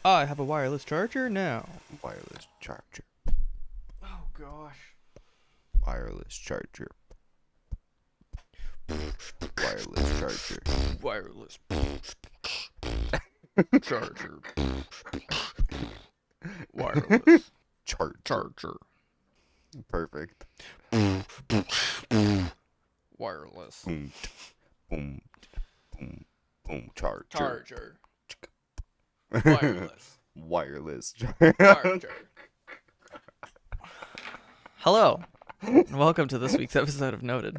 I have a wireless charger now. Wireless charger. Oh gosh. Wireless charger. Wireless charger. Wireless charger. Wireless Charger. charger. Perfect. Wireless Boom. Boom. Boom. Boom. Charger. charger. Wireless Wireless charger. Hello, and welcome to this week's episode of Noted.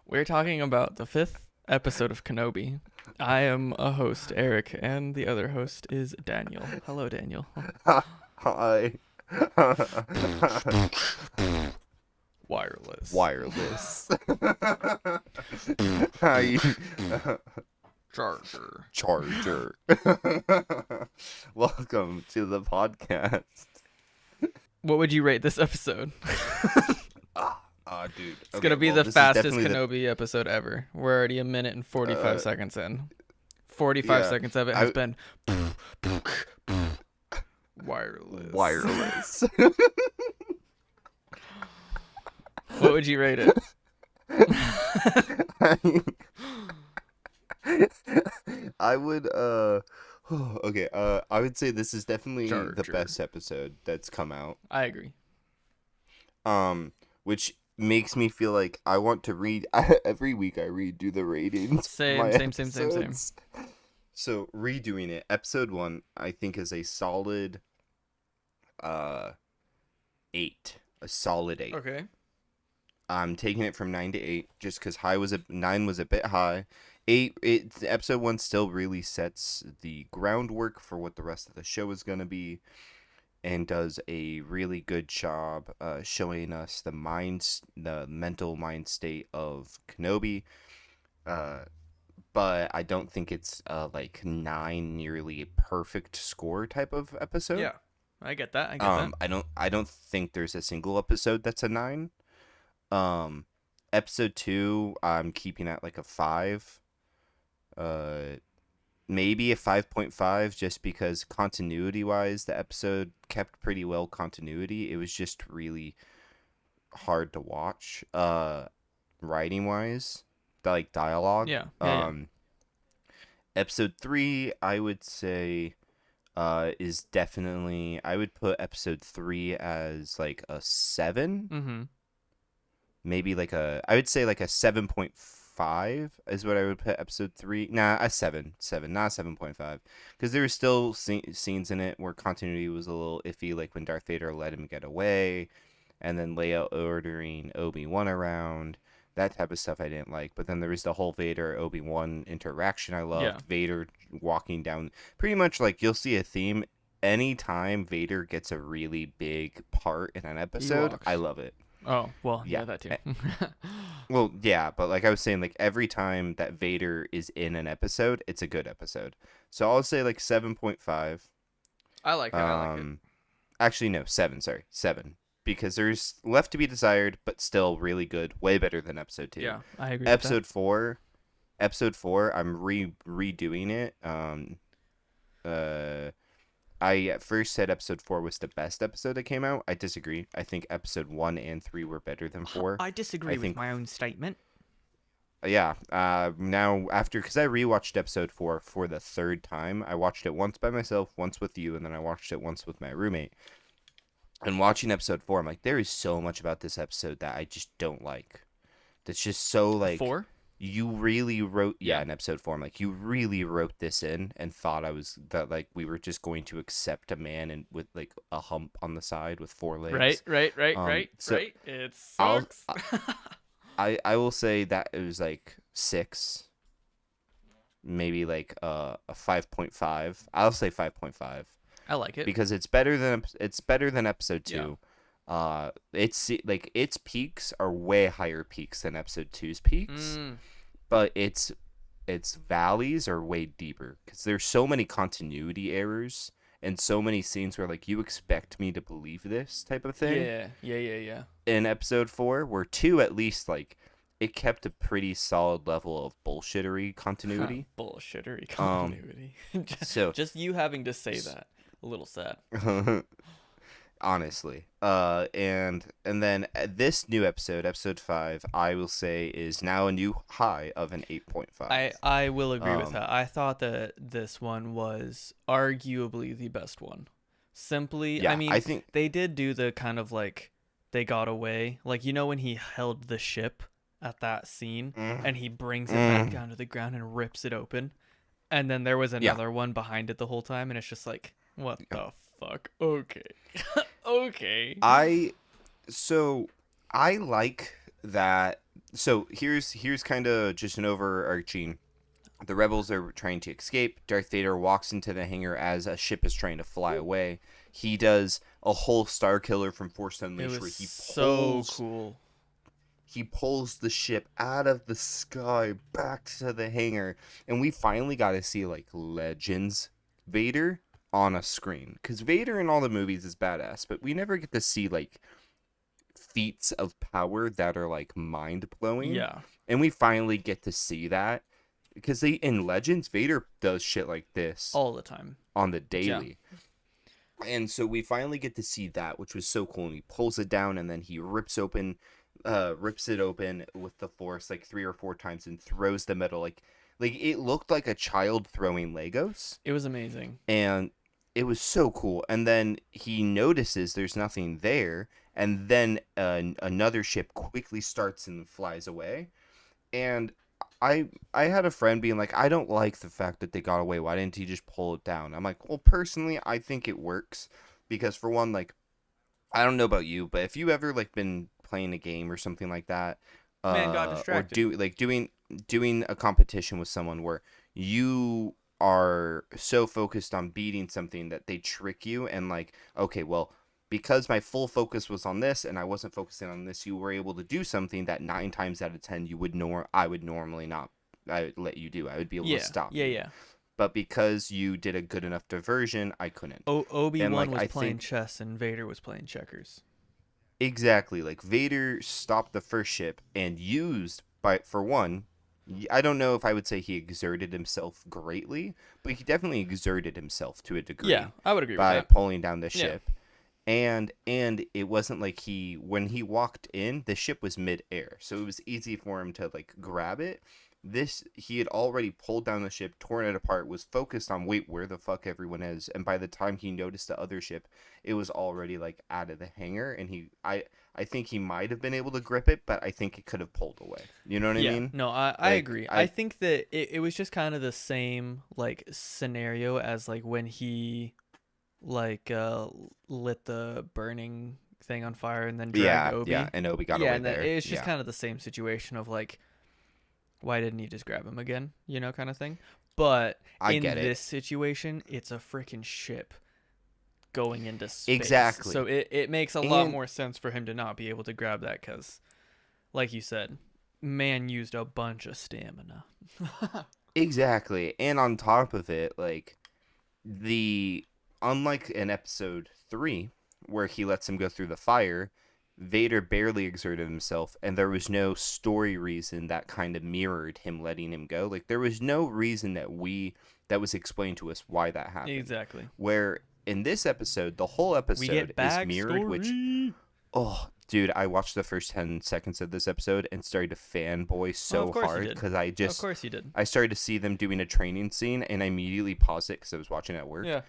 We're talking about the 5th episode of Kenobi. I am a host, Eric, and the other host is Daniel. Hello, Daniel. Hi. Wireless. Wireless. Hi. Charger. Charger. Welcome to the podcast. What would you rate this episode? Dude. It's gonna be the fastest Kenobi episode ever. We're already a minute and 45 seconds in. 45 seconds of it has been wireless. Wireless. What would you rate it? I would okay, I would say this is definitely the Charger. best episode that's come out. I agree. Which makes me feel like I want to read every week. I redo the ratings. for Same. my Same. So redoing it, episode 1 I think is a solid 8. A solid 8. Okay. I'm taking it from 9 to 8 just because 9 was a bit high. Episode 1 still really sets the groundwork for what the rest of the show is going to be, and does a really good job showing us the mental mind state of Kenobi. But I don't think it's like 9 nearly perfect score type of episode. Yeah, I get that. I don't think there's a single episode that's a 9. Episode 2 I'm keeping at like a 5. Maybe a 5.5 just because continuity wise the episode kept pretty well continuity. It was just really hard to watch writing wise, like dialogue. Yeah. Episode 3 I would say is definitely, I would put episode 3 as like a 7. Mm-hmm. Maybe like I would say like a 7.5 is what I would put episode 3. Nah, a 7, not 7.5, because there were still scenes in it where continuity was a little iffy, like when Darth Vader let him get away, and then Leia ordering Obi-Wan around. That type of stuff I didn't like. But then there was the whole Vader Obi-Wan interaction I loved. Yeah. Vader walking down, pretty much like you'll see a theme anytime Vader gets a really big part in an episode. Ewoks. I love it. Oh, well, yeah, Yeah. that too. Well, yeah, but like I was saying, like every time that Vader is in an episode, it's a good episode. So I'll say like 7.5. I like it. Actually, no, 7. Sorry, 7, because there's left to be desired, but still really good, way better than episode 2. Yeah, I agree. Episode 4, I'm redoing it. I at first said episode 4 was the best episode that came out. I disagree. I think episode 1 and 3 were better than 4. I disagree with my own statement. Yeah. Now because I rewatched episode 4 for the 3rd time. I watched it once by myself, once with you, and then I watched it once with my roommate. And watching episode 4, I'm like, there is so much about this episode that I just don't like. That's just so like 4? You really wrote, in episode 4, I'm like, you really wrote this in and thought that like we were just going to accept a man and with like a hump on the side with 4 legs. Right. So It I'll- sucks. I will say that it was like 6, maybe like a 5.5. I'll say 5.5 I like it. because it's better than episode 2. It's like its peaks are way higher peaks than episode 2's peaks. But its valleys are way deeper because there's so many continuity errors and so many scenes where like you expect me to believe this type of thing. Yeah. In episode 4, where 2 at least like it kept a pretty solid level of bullshittery continuity. Bullshittery Um, continuity. so Just you having to say that. A little sad. honestly, and then this new episode 5, I will say is now a new high of an 8.5. I will agree with Um, that. I thought that this one was arguably the best one. Simply, I yeah, mean, I think they did do the kind of like they got away. Like you know when he held the ship at that scene mm, and he brings it back mm, down to the ground and rips it open. And then there was yeah. another one behind it the whole time and it's just like, what the fuck? Okay. Okay. I so I like that. So here's kind of just an overarching. The rebels are trying to escape. Darth Vader walks into the hangar as a ship is trying to fly away. He does a whole Star Killer from Force It Unleashed was where he so pulls cool. he pulls the ship out of the sky back to the hangar, and we finally got to see like Legends Vader on a screen. Because Vader in all the movies is badass, but we never get to see like feats of power that are like mind blowing. Yeah. And we finally get to see that because they in Legends Vader does shit like this All the time. on the Yeah. daily. And so we finally get to see that, which was so cool. And he pulls it down and then he rips it open with the force like 3 or 4 times and throws the metal like it looked like a child throwing Legos. It was amazing. And it was so cool. And then he notices there's nothing there, and then another ship quickly starts and flies away. And I had a friend being like, I don't like the fact that they got away. Why didn't he just pull it down? I'm like, well, personally, I think it works because for one, like, I don't know about you, but if you ever like been playing a game or something like that, Man got or distracted. doing a competition with someone where you are so focused on beating something that they trick you and like, okay, well, because my full focus was on this and I wasn't focusing on this, you were able to do something that 9 times out of 10 you would I would normally not. I would let you do. I would be able to Yeah. stop Yeah, you. yeah. But because you did a good enough diversion, I couldn't. And Obi-Wan like was I playing think chess and Vader was playing checkers. exactly, like Vader stopped the first ship and used by for one, I don't know if I would say he exerted himself greatly, but he definitely exerted himself to a Yeah, degree I would agree with by that. pulling down the Yeah. ship. And it wasn't like when he walked in, the ship was mid-air, so it was easy for him to like grab it. This he had already pulled down the ship, torn it apart, was focused on wait, where the fuck everyone is, and by the time he noticed the other ship, it was already like out of the hangar, and I think he might have been able to grip it, but I think it could have pulled away. You know what I Yeah. mean? No, I Like agree. I think that it was just kind of the same like scenario as like when he like lit the burning thing on fire and then dragged yeah, Obi. and Obi got Yeah, away and then there. it's just Yeah, kind of the same situation of like why didn't he just grab him again, you know, kind of thing. But I in get it. this situation, it's a freaking ship going into space. So Exactly. it makes a lot And more sense for him to not be able to grab that cuz like you said, man used a bunch of stamina. exactly. And on top of it, like the unlike in episode 3 where he lets him go through the fire, Vader barely exerted himself and there was no story reason that kind of mirrored him letting him go. Like there was no reason that was explained to us why that happened. Exactly. Where in this episode, the whole We episode get is mirrored, which backstory. oh, dude, I watched the first 10 seconds of this episode and started to fanboy Oh, so of course you hard did. because Of course you did. I started to see them doing a training scene and I immediately paused it because I was watching at work. Yeah.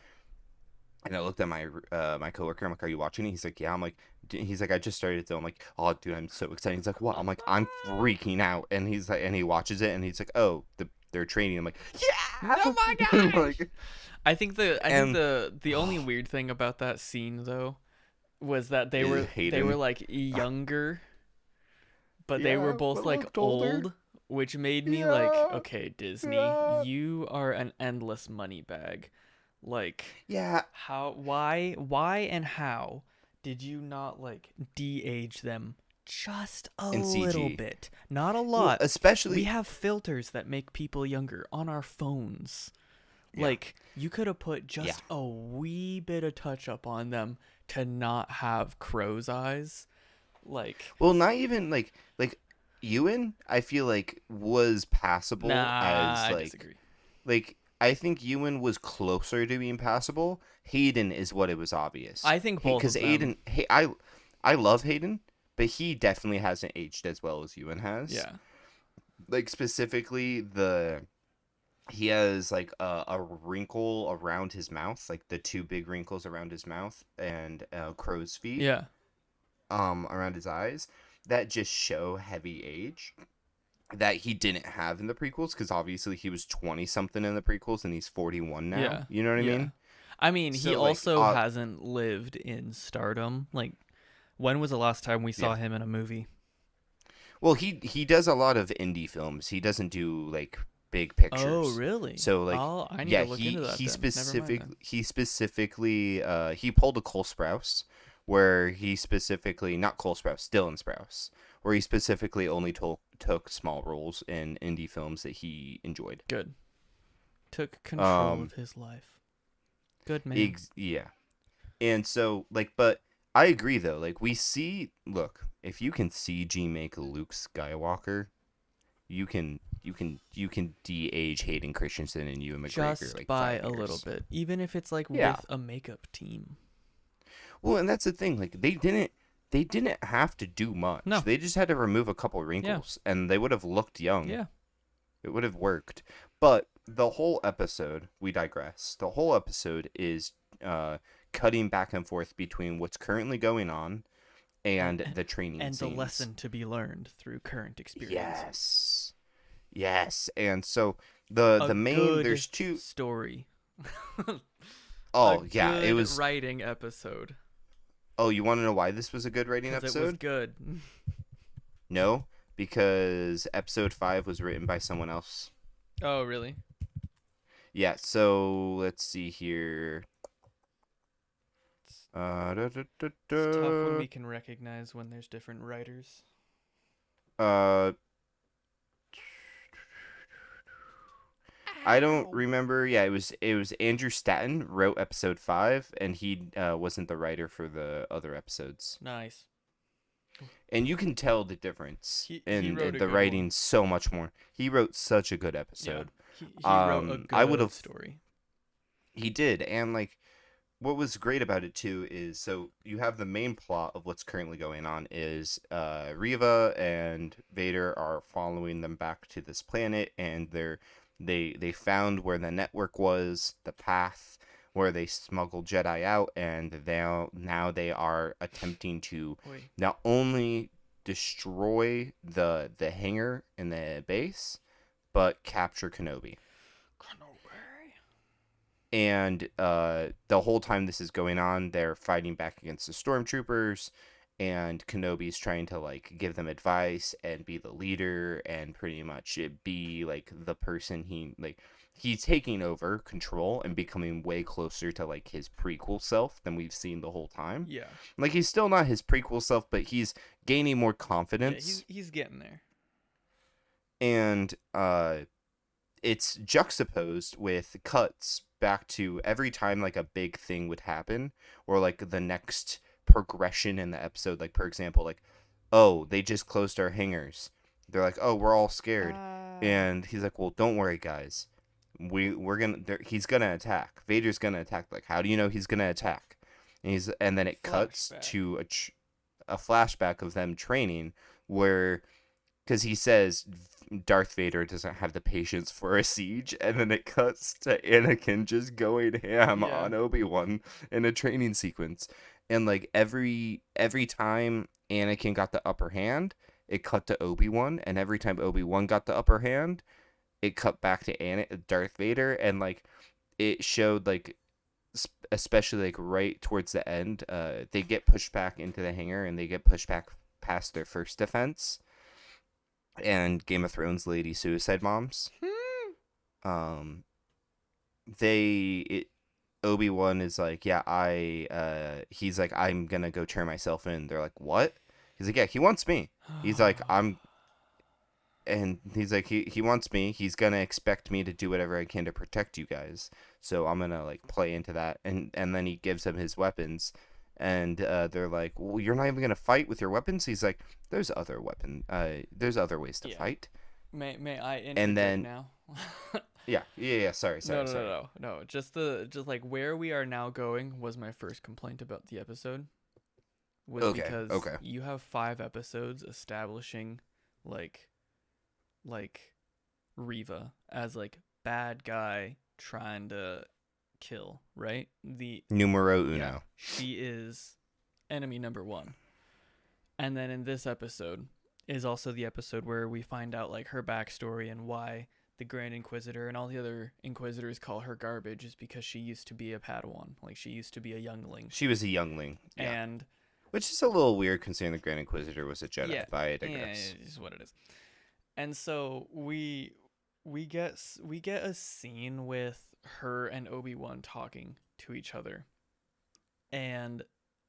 And I looked at my coworker. I'm like, "Are you watching it?" He's like, "Yeah." I'm like, he's like, "I just started though." I'm like, "Oh, dude, I'm so excited." He's like, "What?" I'm like, "I'm freaking out." And he's like, and he watches it and he's like, "Oh, they're training." I'm like, "Yeah!" Oh my I'm gosh. like, I think and the only weird thing about that scene though was that they were Hayden, like younger, but they were yeah, both but like looked older. old, which made me like, Yeah, okay, Disney, yeah, you are an endless money bag. Like yeah. why and how did you not like de-age them just a In little CG, bit? Not a well, lot. We especially have filters that make people younger on our phones. yeah, Like, you could have put yeah. just a wee bit of touch up on them to not have crow's eyes. Like, Well, not even like Ewan, I feel like was passable Nah, as I disagree. like I think Ewan was closer to being passable. Hayden is what it was obvious. I think both Because of them. Hayden, hey, I love Hayden, but he definitely hasn't aged as well as Ewan has. Yeah. Like specifically the he has like a wrinkle around his mouth, like the two big wrinkles around his mouth and crow's feet Yeah. around his eyes that just show heavy age that he didn't have in the prequels, because obviously he was 20 something in the prequels and he's 41 now. Yeah. You know what I Yeah. mean? I mean, he So like also hasn't lived in stardom. Like, when was the last time we saw yeah. him in a movie? Well, he does a lot of indie films. He doesn't do like big Oh, pictures. really? So like I need yeah, to look into that then. Never mind then. he specifically he pulled a Cole Sprouse where he specifically, not Cole Sprouse, Dylan Sprouse, where he specifically only took small roles in indie films that he enjoyed. Good. Took control of his life. Good man. Yeah. And so like but I agree though. Like we see, look, if you can CG make Luke Skywalker, you can de-age Hayden Christensen and Ewan McGregor Just like by 5 a years. little bit. Even if it's like Yeah. with a makeup team. Well, and that's the thing. Like they didn't have to do much. No. They just had to remove a couple wrinkles, and they would have looked young. Yeah. It would have worked. But the whole episode, we digress. The whole episode is cutting back and forth between what's currently going on and the training And scenes. the lesson to be learned through current experiences. Yes. And so the main, there's two story. Oh, A yeah, it good was writing episode. Oh, you want to know why this was a good rating 'Cause episode? it was good. No, because episode 5 was written by someone else. Oh, really? Yeah, so let's see here. It's tough when we can recognize when there's different writers. I don't remember. Yeah, it was Andrew Stanton wrote episode 5, and he wasn't the writer for the other episodes. Nice. And you can tell the difference He in wrote a the good writing one. so much more. He wrote such a good episode. Yeah. He wrote a I good would've- story. He did, and like what was great about it too is, so you have the main plot of what's currently going on is Riva and Vader are following them back to this planet, and they found where the network was, the path where they smuggled Jedi out, and now they are attempting to Wait. not only destroy the hangar in the base, but capture Kenobi. And the whole time this is going on, they're fighting back against the stormtroopers, and Kenobi's trying to like give them advice and be the leader and pretty much be like the person he's taking over control and becoming way closer to like his prequel self than we've seen the whole time. Yeah. Like he's still not his prequel self, but he's gaining more Yeah, confidence. he's getting there. And it's juxtaposed with cuts back to every time like a big thing would happen, or like the next progression in the episode. Like for example, like, oh, they just closed our hangars. They're like, oh, we're all scared. And he's like, well, don't worry, guys. He's gonna attack. Vader's gonna attack. Like, how do you know he's gonna attack? And then it cuts Flashback. to a flashback of them training, where, because he says Darth Vader doesn't have the patience for a siege, and then it cuts to Anakin just going ham Yeah. on Obi-Wan in a training sequence. And like every time Anakin got the upper hand, it cut to Obi-Wan, and every time Obi-Wan got the upper hand, it cut back to Darth Vader. And like it showed like, especially like right towards the end, they get pushed back into the hangar, and they get pushed back past their first defense, and Game of Thrones lady suicide moms. Obi-Wan is like, yeah, he's like, I'm gonna go turn myself in. They're like, what? He's like, yeah, he wants me. He's like, and he's like, he wants me. He's gonna expect me to do whatever I can to protect you guys. So I'm gonna like play into that. And then he gives him his weapons, and they're like, well, you're not even gonna fight with your weapons. He's like, there's other ways to Yeah. fight. May I And interject then now? yeah, sorry. No. Just like where we are now going was my first complaint about the episode. Was because Okay. you have 5 episodes establishing like Riva as like bad guy trying to kill, right? Numero uno. Yeah, she is enemy number 1. And then in this episode is also the episode where we find out like her backstory and why the Grand Inquisitor and all the other Inquisitors call her garbage is because she used to be a Padawan. Like she used to be a youngling. She was a youngling. Yeah. And Which is a little weird considering the Grand Inquisitor was a Jedi, yeah, but I digress. yeah, it is what it is. And so we get a scene with her and Obi-Wan talking to each other. And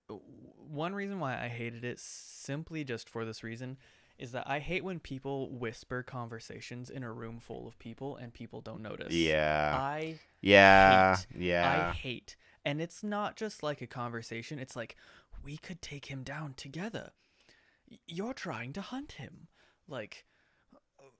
one reason why I hated it, simply just for this reason, is that I hate when people whisper conversations in a room full of people and people don't notice. Yeah. I hate. And it's not just like a conversation. It's like, we could take him down together. You're trying to hunt him. Like,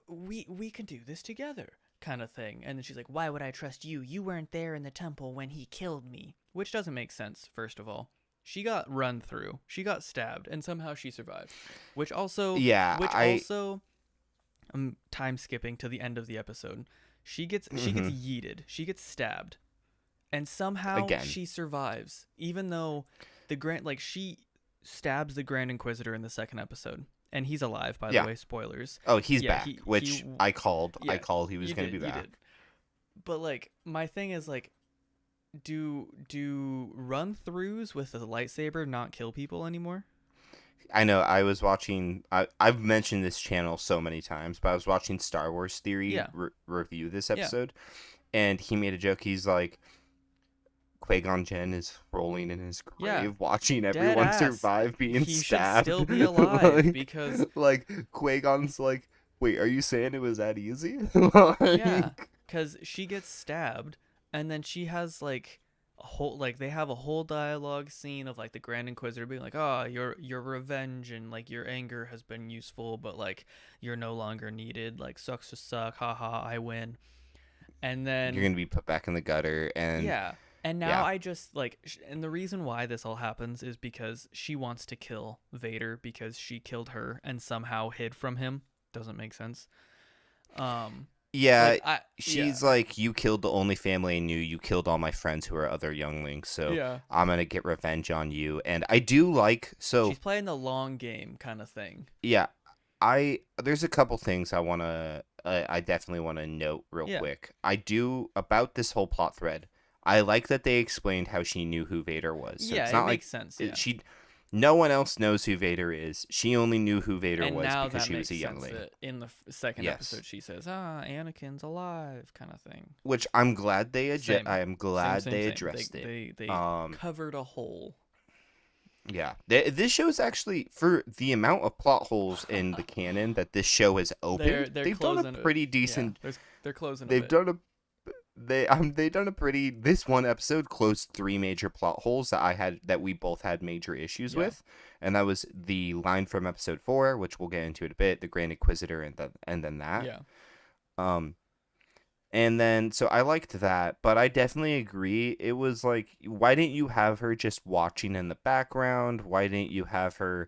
we can do this together, kind of thing. And then she's like, why would I trust you? You weren't there in the temple when he killed me. Which doesn't make sense, first of all. She got run through. She got stabbed, and somehow she survived. I'm time skipping to the end of the episode. She gets yeeted. She gets stabbed, and somehow she survives, even though she stabs the Grand Inquisitor in the second episode, and he's alive, by the way. Spoilers. Oh, he's back, which I called. I called he was going to be back. But like, my thing is like, do run throughs with a lightsaber not kill people anymore? I know. I was watching. I've mentioned this channel so many times, but I was watching Star Wars Theory review this episode, and he made a joke. He's like, Qui-Gon Jinn is rolling in his grave, watching everyone survive being stabbed. He should still be alive because like Qui-Gon's like, wait, are you saying it was that easy? Yeah, because she gets stabbed. And then she has like a whole they have a whole dialogue scene of like the Grand Inquisitor being like, "Oh, your revenge and like your anger has been useful, but like you're no longer needed. Like sucks to suck. Haha, I win." And then you're gonna be put back in the gutter. And and now I just and the reason why this all happens is because she wants to kill Vader because she killed her and somehow hid from him. Doesn't make sense. Yeah, she's like, you killed the only family I knew. You killed all my friends who are other younglings. So I'm going to get revenge on you. And I do like... So she's playing the long game kind of thing. Yeah. There's a couple things I definitely want to note real quick. I do, about this whole plot thread, I like that they explained how she knew who Vader was. So it's not makes sense. No one else knows who Vader is. She only knew who Vader was because she was a youngling. youngling. In the second episode, she says, Anakin's alive, kind of thing. Which I'm glad they addressed it. They covered a hole. Yeah. This show is actually, for the amount of plot holes in the canon that this show has opened, they've done a pretty decent... Yeah, they're closing They've done a pretty. This one episode closed 3 major plot holes that we both had major issues with, and that was the line from episode 4, which we'll get into in a bit, the Grand Inquisitor, and then that. Yeah. And then so I liked that, but I definitely agree. It was like, why didn't you have her just watching in the background? Why didn't you have her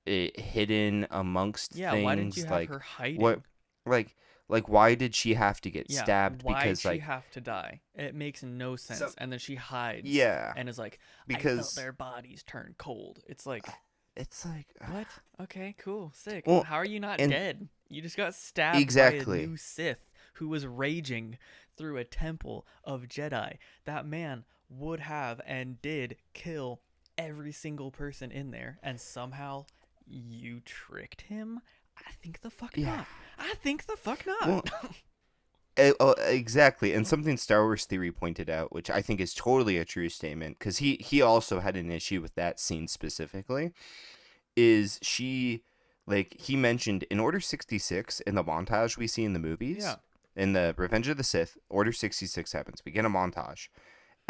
hidden amongst things? Yeah. Why didn't you have her hiding? What why did she have to get stabbed? Why because did she have to die? It makes no sense. So, and then she hides. Yeah. And is like, because I felt their bodies turn cold. It's like what? Okay, cool, sick. Well, how are you not dead? You just got stabbed by a new Sith who was raging through a temple of Jedi. That man would have and did kill every single person in there, and somehow you tricked him? I think the fuck not. I think the fuck not. Well, exactly. And something Star Wars Theory pointed out, which I think is totally a true statement, because he also had an issue with that scene specifically, is he mentioned in Order 66, in the montage we see in the movies, in the Revenge of the Sith, Order 66 happens. We get a montage.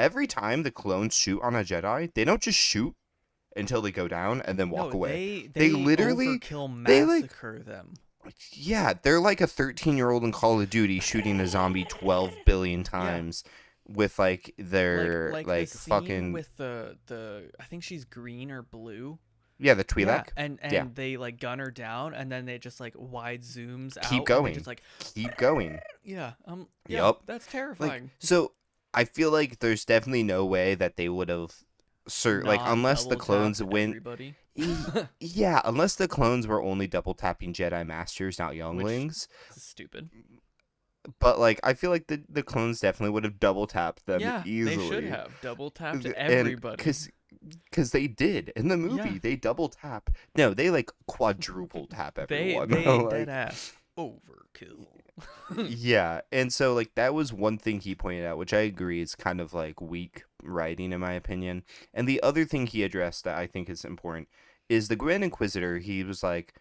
every time the clones shoot on a Jedi, they don't just shoot until they go down and then walk No, away. they Literally, overkill they like, massacre them. yeah, they're like a 13-year-old in Call of Duty shooting a zombie 12 billion Yeah. times with like their Like the scene fucking with the I think she's green or blue. yeah, the Yeah, Twi'lek. and Yeah. they like gun her down, and then they just like wide zooms out. Keep And going. they just like Keep going. yeah, Yup. that's Like, terrifying. so I feel like there's definitely no way that they would have like Not unless the double clones tapped win. everybody. Yeah, unless the clones were only double tapping Jedi Masters, not younglings. This is stupid. But like, I feel like the clones definitely would have double tapped them Yeah, easily. they should have double tapped And everybody. because they did in the movie, Yeah. they double tap. No, they like quadruple tap they everyone. dead ass overkill. Yeah, and so like that was one thing he pointed out, which I agree is kind of like weak writing in my opinion. And the other thing he addressed that I think is important is the Grand Inquisitor. He was like,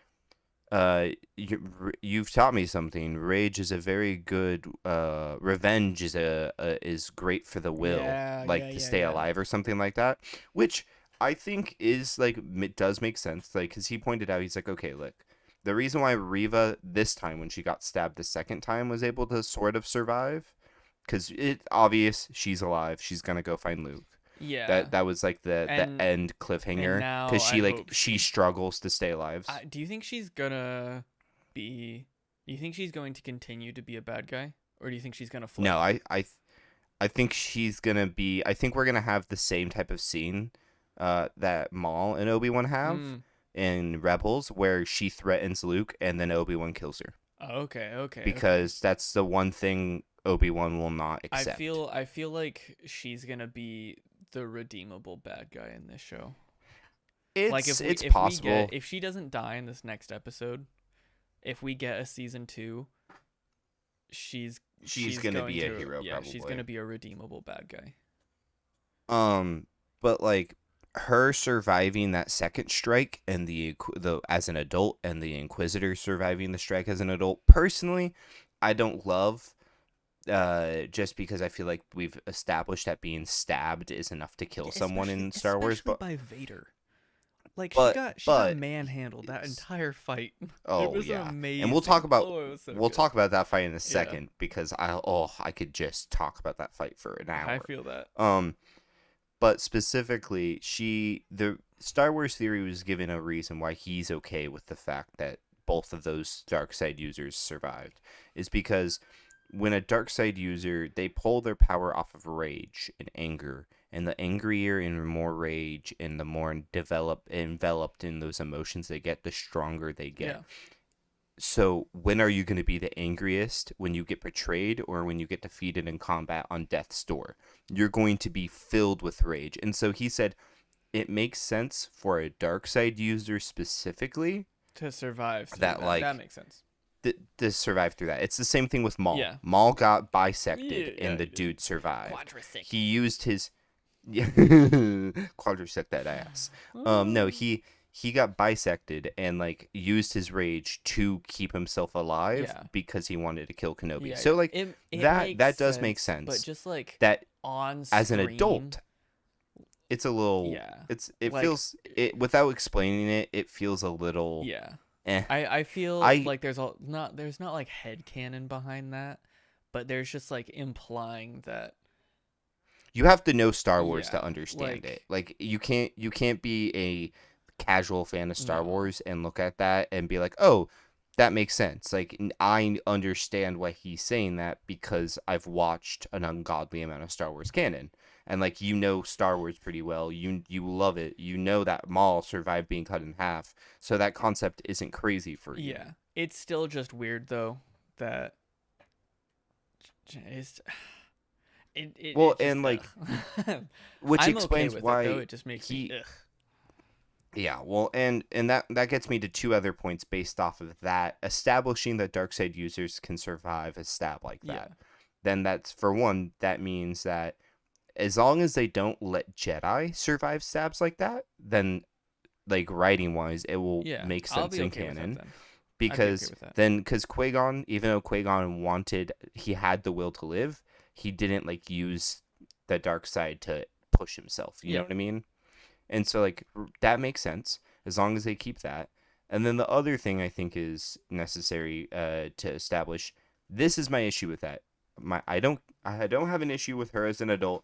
you've taught me something. Rage is a very good. Revenge is great for the will, to stay alive or something like that. Which I think is like it does make sense. Like, because he pointed out, he's like, okay, look, the reason why Reva this time when she got stabbed the second time was able to sort of survive, because it's obvious she's alive. She's gonna go find Luke. Yeah. That was like the end cliffhanger, because she struggles to stay alive. Do you think she's gonna be? Do you think she's going to continue to be a bad guy, or do you think she's gonna flip? No, I think she's gonna be. I think we're gonna have the same type of scene, that Maul and Obi-Wan have in Rebels, where she threatens Luke and then Obi-Wan kills her. Okay. Because that's the one thing Obi-Wan will not accept. I feel like she's gonna be the redeemable bad guy in this show. It's possible. If she doesn't die in this next episode, if we get a season 2, she's gonna be a hero. Yeah, probably. she's gonna be a redeemable bad guy. But like her surviving that second strike and the as an adult, and the Inquisitor surviving the strike as an adult, personally, I don't love. Just because I feel like we've established that being stabbed is enough to kill someone in Star Wars, but by Vader. Like she got manhandled that entire fight. Oh, it was yeah. amazing. And we'll talk about talk about that fight in a second, because I could just talk about that fight for an hour. I feel that. But specifically, the Star Wars theory was given a reason why he's okay with the fact that both of those dark side users survived, is because when a dark side user, they pull their power off of rage and anger, and the angrier and more rage and the more enveloped in those emotions they get, the stronger they get. Yeah. So when are you going to be the angriest? When you get betrayed or when you get defeated in combat on death's door? You're going to be filled with rage. And so he said it makes sense for a dark side user specifically to survive. That makes sense. To survive through that. It's the same thing with Maul. Yeah. Maul got bisected and the dude survived. Quadrisect. He used his quadrisect that ass. No, he got bisected and like used his rage to keep himself alive because he wanted to kill Kenobi. So like it that does make sense. But just like that on as an screen, adult, it's a little it like, feels it without explaining it, it feels a little I feel like there's not like headcanon behind that, but there's just like implying that you have to know Star Wars to understand it. Like you can't be a casual fan of Star Wars and look at that and be like, "Oh, that makes sense." Like I understand why he's saying that because I've watched an ungodly amount of Star Wars canon. And like Star Wars pretty well. You love it. You know that Maul survived being cut in half. So that concept isn't crazy for you. Yeah. It's still just weird though that which I'm explains okay with why it, though. It just makes me ugh. Yeah, well, and that gets me to two other points based off of that. Establishing that dark side users can survive a stab like that. Then that's, for one, that means that as long as they don't let Jedi survive stabs like that, then, like, writing-wise, it will make sense in canon. Because Qui-Gon, even though Qui-Gon he had the will to live, he didn't, like, use the dark side to push himself. You know Yeah. what I mean? And so like that makes sense as long as they keep that. And then the other thing I think is necessary to establish, this is my issue with that. I don't have an issue with her as an adult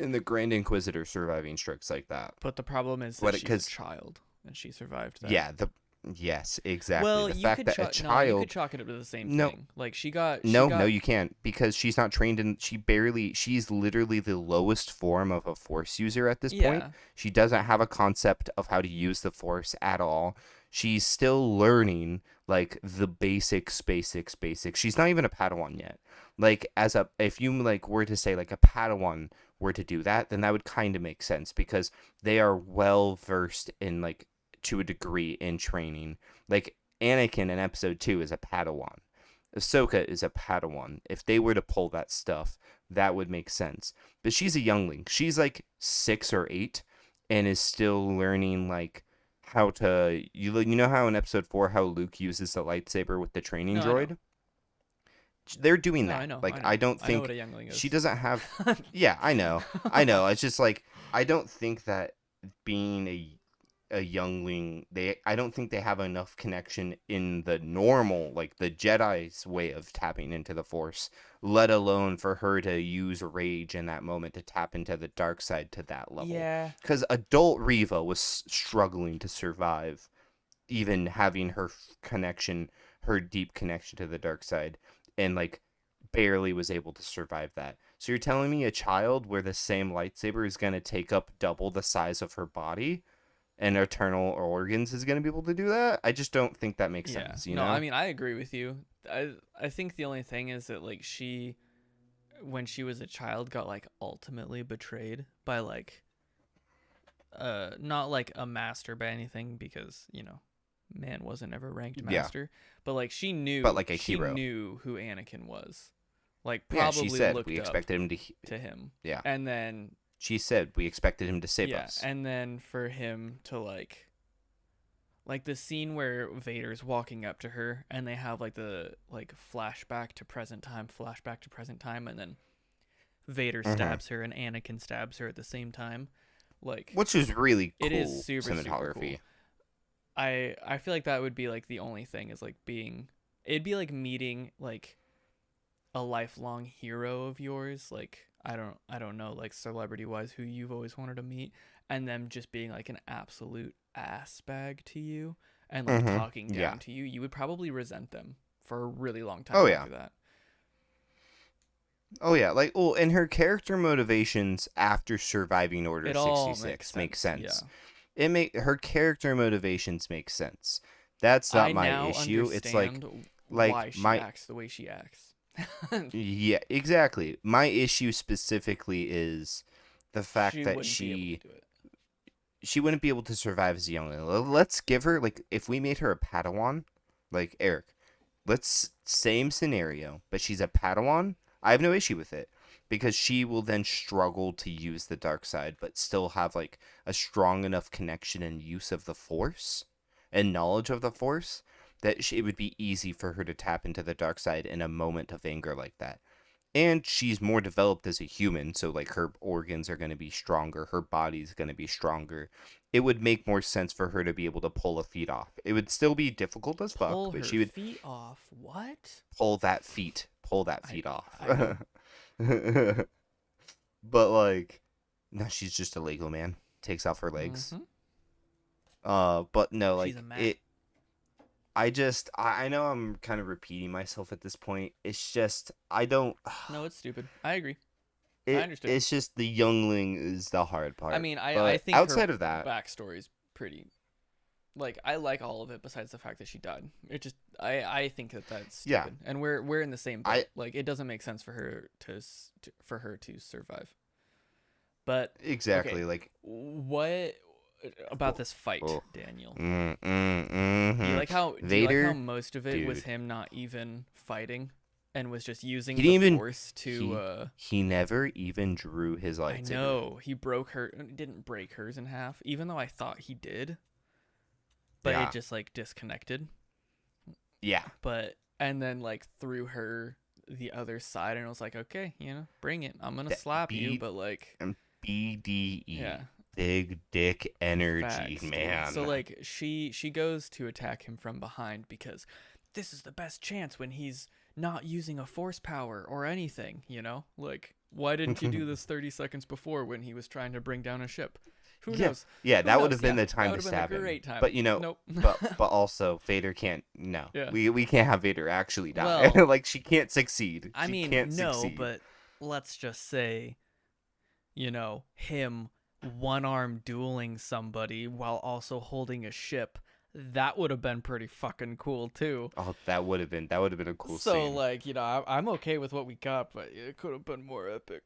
in the Grand Inquisitor surviving strikes like that. But the problem is What that it- she's a 'cause- child and she survived that. Yeah, yes, exactly. Well, The you fact could that a no, you child could chalk it up to the same No. thing. Like she got No, you can't because she's not trained in. She's literally the lowest form of a Force user at this point. yeah. She doesn't have a concept of how to use the Force at all. She's still learning like the basics. She's not even a Padawan yet. Like if you like were to say like a Padawan were to do that, then that would kind of make sense because they are well versed in like to a degree in training. Like Anakin in episode 2 is a Padawan. Ahsoka is a Padawan. If they were to pull that stuff, that would make sense. But she's a youngling. She's like 6 or 8 and is still learning like how to you know how in episode 4 how Luke uses the lightsaber with the training No, I know. droid? They're doing No, that. I know. Like I I don't know think what a youngling is. she doesn't have Yeah, I know. It's just like I don't think that being a youngling, I don't think they have enough connection in the normal, like the Jedi's way of tapping into the Force, let alone for her to use rage in that moment to tap into the dark side to that level. Yeah. Because adult Reva was struggling to survive, even having her deep connection to the dark side, and like barely was able to survive that. So you're telling me a child where the same lightsaber is going to take up double the size of her body and eternal organs is going to be able to do that? I just don't think that makes sense, you know? I mean, I agree with you. I think the only thing is that like she, when she was a child, got like ultimately betrayed by like not like a master by anything, because man wasn't ever ranked master, but like she knew, but like a hero. She knew who Anakin was, like Yeah, probably she said looked we up expected him to him. Yeah. And then She said we expected him to save us. and then for him to like the scene where Vader's walking up to her and they have like the like flashback to present time, and then Vader stabs her and Anakin stabs her at the same time, like, which is really cool. It is super cinematography. cool. I feel like that would be like the only thing is like it'd be like meeting like a lifelong hero of yours, like I don't know, like celebrity wise, who you've always wanted to meet, and them just being like an absolute ass bag to you and like talking down to you. You would probably resent them for a really long time after that. Oh yeah, like and her character motivations after surviving Order 66 make sense. Yeah. Her character motivations make sense. That's not my issue. It's like why she acts the way she acts. Yeah, exactly. My issue specifically is the fact that she wouldn't be able to survive as a youngling. Let's give her, like, if we made her a Padawan, like Eric, same scenario, but she's a Padawan. I have no issue with it because she will then struggle to use the dark side, but still have like a strong enough connection and use of the Force and knowledge of the Force that it would be easy for her to tap into the dark side in a moment of anger like that. And she's more developed as a human, so like her organs are going to be stronger, her body's going to be stronger. It would make more sense for her to be able to pull a feet off. It would still be difficult as fuck, but she would feet off. What? Pull that feet off. But like, no, she's just a Lego man. Takes off her legs. But no, like it. I know I'm kind of repeating myself at this point. It's just I don't. No, it's stupid. I agree. I understand. It's just the youngling is the hard part. I mean, I think outside her of that, backstory's pretty. Like, I like all of it besides the fact that she died. It just I think that's stupid. Yeah. And we're in the same boat. Like, it doesn't make sense for her to survive. But exactly, okay, like what about this fight, Daniel? Mm-hmm. Do you like how Vader, most of it was dude. him not even fighting and was just using He the didn't even- Force to He never even drew his I lightsaber. know. He didn't break hers in half, even though I thought he did. But Yeah. it just like disconnected. Yeah. And then like threw her the other side, and it was like, okay, bring it. I'm gonna That slap you, B but like, and BDE, yeah, big dick energy, facts, dude. So man. like, she goes to attack him from behind because this is the best chance when he's not using a force power or anything. Like, why didn't you do this 30 seconds before when he was trying to bring down a ship? Who Yeah, knows? yeah, Who that would knows? have been Yeah, the that time would to have been a stab him. great time. But Nope. but also Vader can't. No, Yeah. we can't have Vader actually die. Well, Like she can't succeed. I She mean, can't no, succeed. but let's just say, him one arm dueling somebody while also holding a ship. That would have been pretty fucking cool too. Oh, that would have been a cool So scene. like, I'm okay with what we got, but it could have been more epic.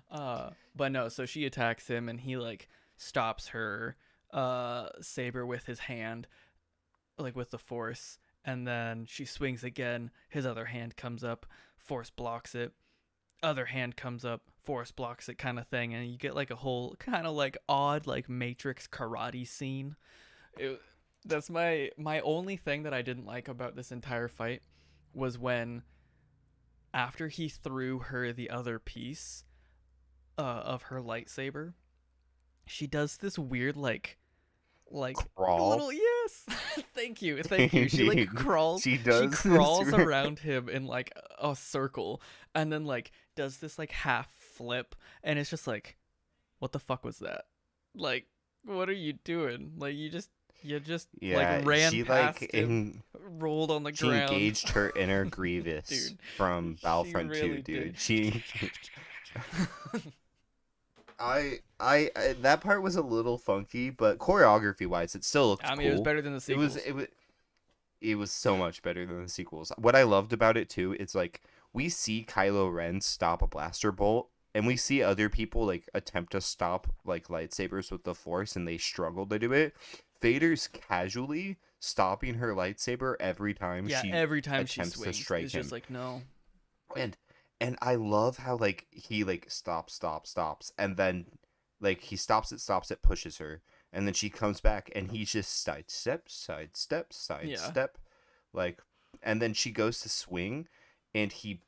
But no, so she attacks him and he like stops her saber with his hand, like with the force, and then she swings again. His other hand comes up, force blocks it. Other hand comes up, force blocks it, kind of thing, and you get like a whole kind of like odd like Matrix karate scene. That's my only thing that I didn't like about this entire fight was when after he threw her the other piece of her lightsaber, she does this weird like Crawl. little, yes. Thank you she like Dude, crawls she she does crawls this. around him in like a circle, and then like does this like half flip, and it's just like, what the fuck was that? Like, what are you doing? Like, you just Yeah, like ran she past like him, rolled on the she ground. engaged her inner Grievous Dude, from she Battlefront 2, really dude. did. She I that part was a little funky, but choreography wise, it still looked I mean, cool. it was better than the It sequels. it was so much better than the sequels. What I loved about it too is like we see Kylo Ren stop a blaster bolt, and we see other people like attempt to stop like lightsabers with the Force, and they struggle to do it. Vader's casually stopping her lightsaber every time Yeah, she every time she attempts to swings, strike it's him. just like, no. and and I love how like he like stops, and then like he stops it, pushes her, and then she comes back, and he just Yeah. sidestep, like, and then she goes to swing, and he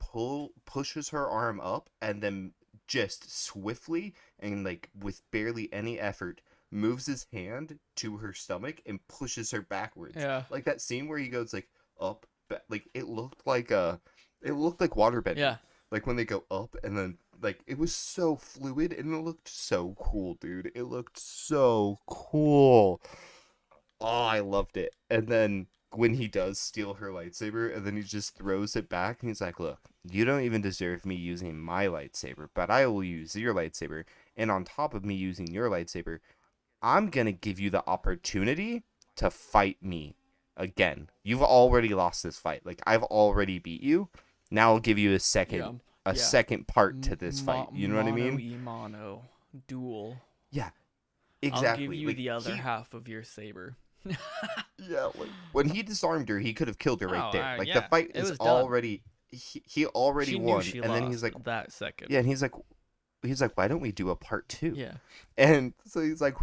pushes her arm up, and then just swiftly and like with barely any effort moves his hand to her stomach and pushes her backwards. Yeah. Like that scene where he goes like up, like it looked like waterbending. Yeah. Like when they go up, and then like it was so fluid, and it looked so cool, dude. It looked so cool. Oh, I loved it. And then when he does steal her lightsaber, and then he just throws it back, and he's like, "Look, you don't even deserve me using my lightsaber, but I will use your lightsaber. And on top of me using your lightsaber, I'm gonna give you the opportunity to fight me again. You've already lost this fight. Like I've already beat you. Now I'll give you a second Yeah. second part to this fight. You know what I Mono mean? mono duel. Yeah, I'll give exactly. you Like the other he, half of your saber. yeah, like when he disarmed her, he could have killed her right there. Like the Yeah, fight it is was done. already he already She knew won, she and lost then he's like, that second. yeah, and he's like, why don't we do a part 2? Yeah. And so he's like,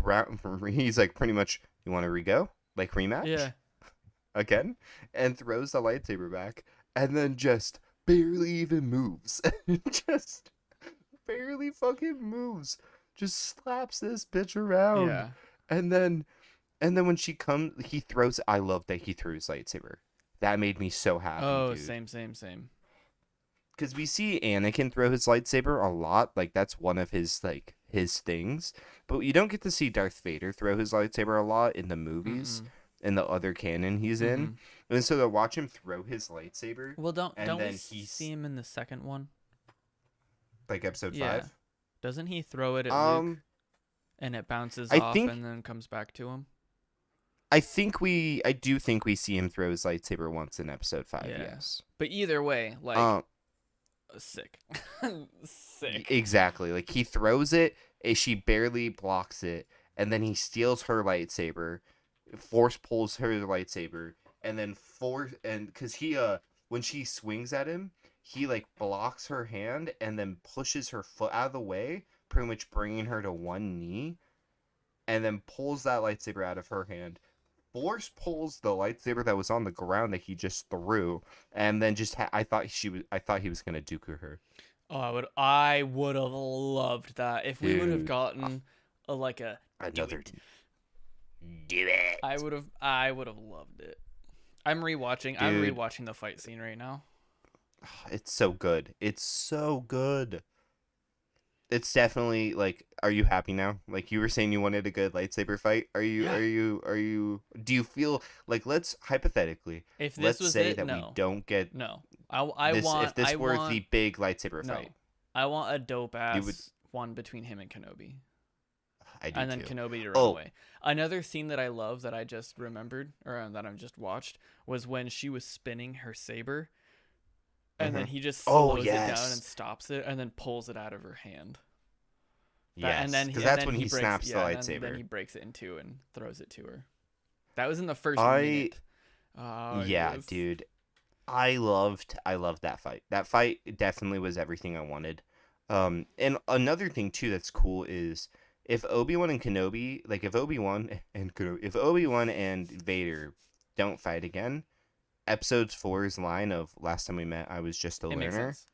he's like, pretty much, you want to re-go? Like rematch? Yeah. Again? And throws the lightsaber back, and then just barely even moves. Just barely fucking moves. Just slaps this bitch around. Yeah. And then when she comes, he throws. I love that he threw his lightsaber. That made me so happy, Oh, dude. same. Because we see Anakin throw his lightsaber a lot. Like that's one of his like his things. But you don't get to see Darth Vader throw his lightsaber a lot in the movies. In the other canon he's in. And so to watch him throw his lightsaber, Well, don't we he's see him in the second one? like episode Yeah. 5. Doesn't he throw it at Luke and it bounces off and then comes back to him? I do think we see him throw his lightsaber once in episode 5. Yeah. Yes. But either way, like, sick. Sick. Exactly. Like he throws it, she barely blocks it, and then he steals her lightsaber, force pulls her lightsaber, and then because he when she swings at him, he like blocks her hand and then pushes her foot out of the way, pretty much bringing her to one knee, and then pulls that lightsaber out of her hand, force pulls the lightsaber that was on the ground that he just threw, and then just I thought he was gonna dooku her. Oh, I would have loved that if we would have Dude, gotten like a do another it. do it, I would have loved it. I'm dude. rewatching the fight scene right now. It's so good. It's so good. It's definitely like, are you happy now? Like you were saying you wanted a good lightsaber fight. Yeah. Do you feel like, let's hypothetically, If this let's was say it, that we no. don't get No. I this, want if this I were want the big lightsaber no. fight. I want a dope You would ass one between him and Kenobi. I do And then too. Kenobi to run Oh, away. Another scene that I love that I just remembered or that I've just watched was when she was spinning her saber and then mhm. he just Oh slows it down and yes. stops it and then pulls it out of her hand. Yes, because that's when he breaks snaps the then he lightsaber. breaks it in two and throws it to her. That was in the first I minute. Oh Yeah, yes. dude. I loved that fight. That fight definitely was everything I wanted. And another thing too that's cool is if Obi-Wan and Kenobi, like if Obi-Wan and Vader don't fight again, episode 4's line of last time we met I was just a It makes learner. sense.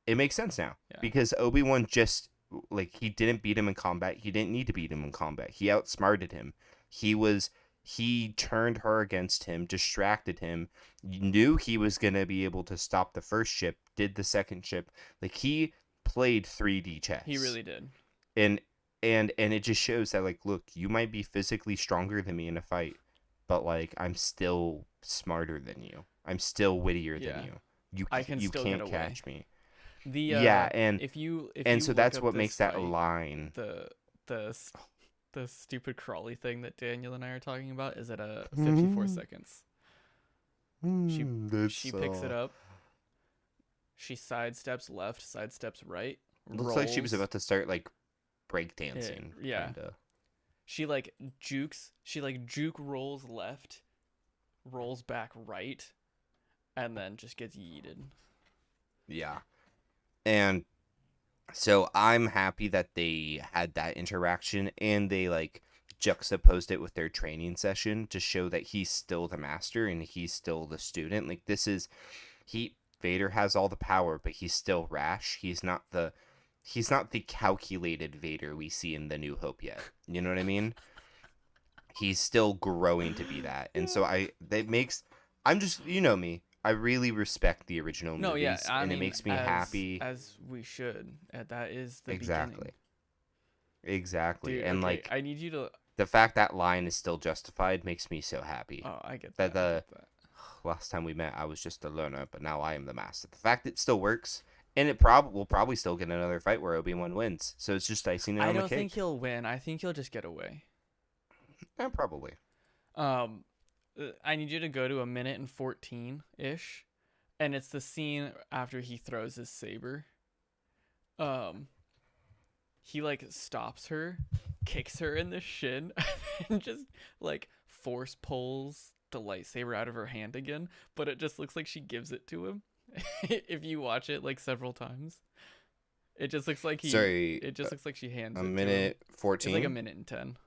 It makes sense now Yeah. because Obi-Wan just, like, he didn't beat him in combat. He didn't need to beat him in combat. He outsmarted him. He turned her against him, distracted him, knew he was going to be able to stop the first ship, did the second ship. Like, he played 3D chess. He really did. And it just shows that, like, look, you might be physically stronger than me in a fight, but, like, I'm still smarter than you. I'm still wittier Yeah. than you. I can You still can't get away. catch me. The Yeah, if you so look that's up what this makes that fight, line. the the stupid crawly thing that Daniel and I are talking about is at a 54 seconds. She picks it up. She sidesteps left, sidesteps right. Looks like she was rolls. about to start like breakdancing. Yeah. Kinda. She like jukes. She like juke rolls left, rolls back right, and then just gets yeeted. Yeah. And so I'm happy that they had that interaction and they like juxtaposed it with their training session to show that he's still the master and he's still the student. Like, this is Vader has all the power, but he's still rash. He's not the calculated Vader we see in The New Hope yet. You know what I mean? He's still growing to be that. And so I'm just, you know me. I really respect the original No, movies, yeah, and it makes me happy. as we should. That is the Exactly. beginning. Exactly. Dude, And okay, like I need you to. the fact that line is still justified makes me so happy. Oh, I get That that. I the get that. last time we met I was just a learner, but now I am the master. The fact it still works, and we'll probably still get another fight where Obi-Wan wins. So it's just icing it I on the don't cake. think he'll win. I think he'll just get away. Yeah, probably. I need you to go to a minute and 14 ish, and it's the scene after he throws his saber. He like stops her, kicks her in the shin, and just like force pulls the lightsaber out of her hand again. But it just looks like she gives it to him. If you watch it like several times, it just looks like It just looks like she hands a it to him. minute 14. It's like a minute and 10.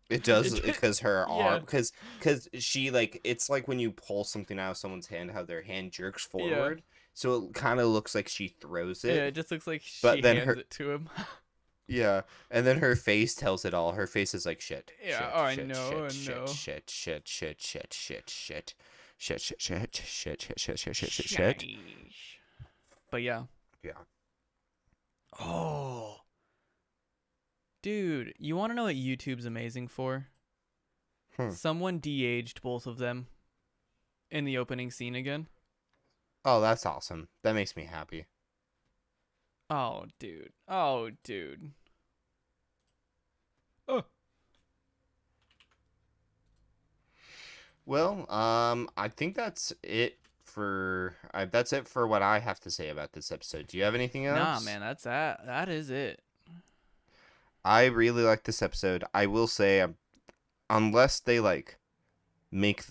It does, It- because her arm, yeah. because she, like, it's like when you pull something out of someone's hand, how their hand jerks forward. So it kind of looks like she throws it. Yeah, it just looks like she But then hands her- it to him. Yeah, and then her face tells it all. Her face is like shit. Yeah, shit, oh, I shit, know, I shit, know. shit, shit, shit, shit, shit, shit, shit, shit, shit, shit, shit, shit, shit, shit, shit. Sheesh. But yeah. Yeah. Oh. Dude, you want to know what YouTube's amazing for? Someone de-aged both of them in the opening scene again. Oh, that's awesome. That makes me happy. Oh, dude. Oh, dude. Oh. Well, I think that's it for what I have to say about this episode. Do you have anything else? Nah, man, that's that. That is it. I really like this episode. I will say, unless they like make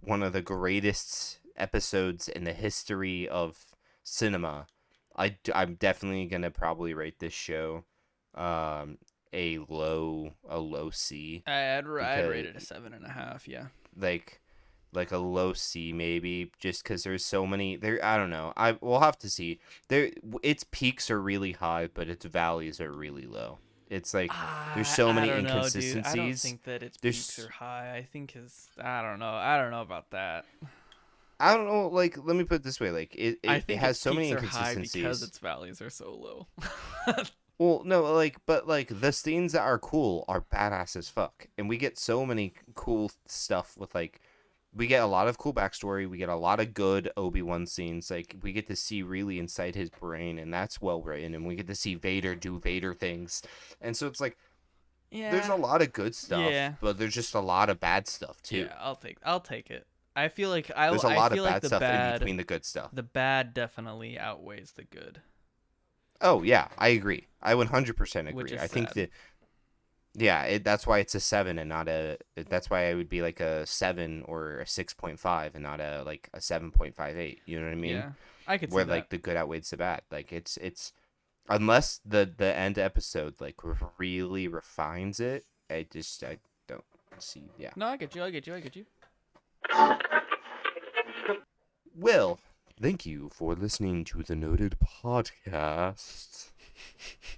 one of the greatest episodes in the history of cinema, I'm definitely gonna probably rate this show a low C, I'd rate because it a 7.5. Yeah. like a low C maybe, just because there's so many there. I don't know. We'll have to see. There, its peaks are really high, but its valleys are really low. It's like there's so I many don't know, dude. I don't inconsistencies. think that its peaks There's are high. I think I don't know. I don't know about that. I don't know. Like, let me put it this way. Like, I it think has its so many peaks are high because inconsistencies. its valleys are so low. Well, no, but the scenes that are cool are badass as fuck, and we get so many cool stuff with like, we get a lot of cool backstory. We get a lot of good Obi-Wan scenes. Like, we get to see really inside his brain, and that's well written. And we get to see Vader do Vader things, and so it's like there's Yeah. a lot of good stuff, Yeah. but there's just a lot of bad stuff too. Yeah, I'll take it. I feel like There's a I lot of feel like bad stuff in between the good stuff. the bad definitely outweighs the good, Oh yeah, I agree. I 100% which agree. is I think sad. that yeah, that's why it's a 7 and not a. That's why I would be like a 7 or a 6.5 and not a like a 7.58. You know what I mean? Yeah, I could see Where that. like the good outweighs the bad. Like it's unless the end episode like really refines it. I don't see. Yeah. No, I get you. I get you. I get you. Will, thank you for listening to the Noted Podcast.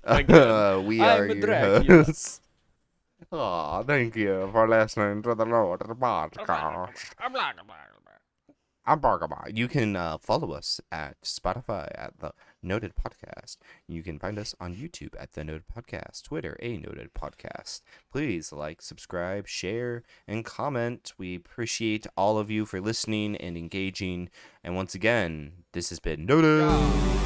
Again, We I'm are your Dracula. hosts. Aw, thank you for listening to the Noted Podcast. I'm Bargama. You can follow us at Spotify at the Noted Podcast. You can find us on YouTube at the Noted Podcast, Twitter, A Noted Podcast. Please like, subscribe, share, and comment. We appreciate all of you for listening and engaging. And once again, this has been Noted.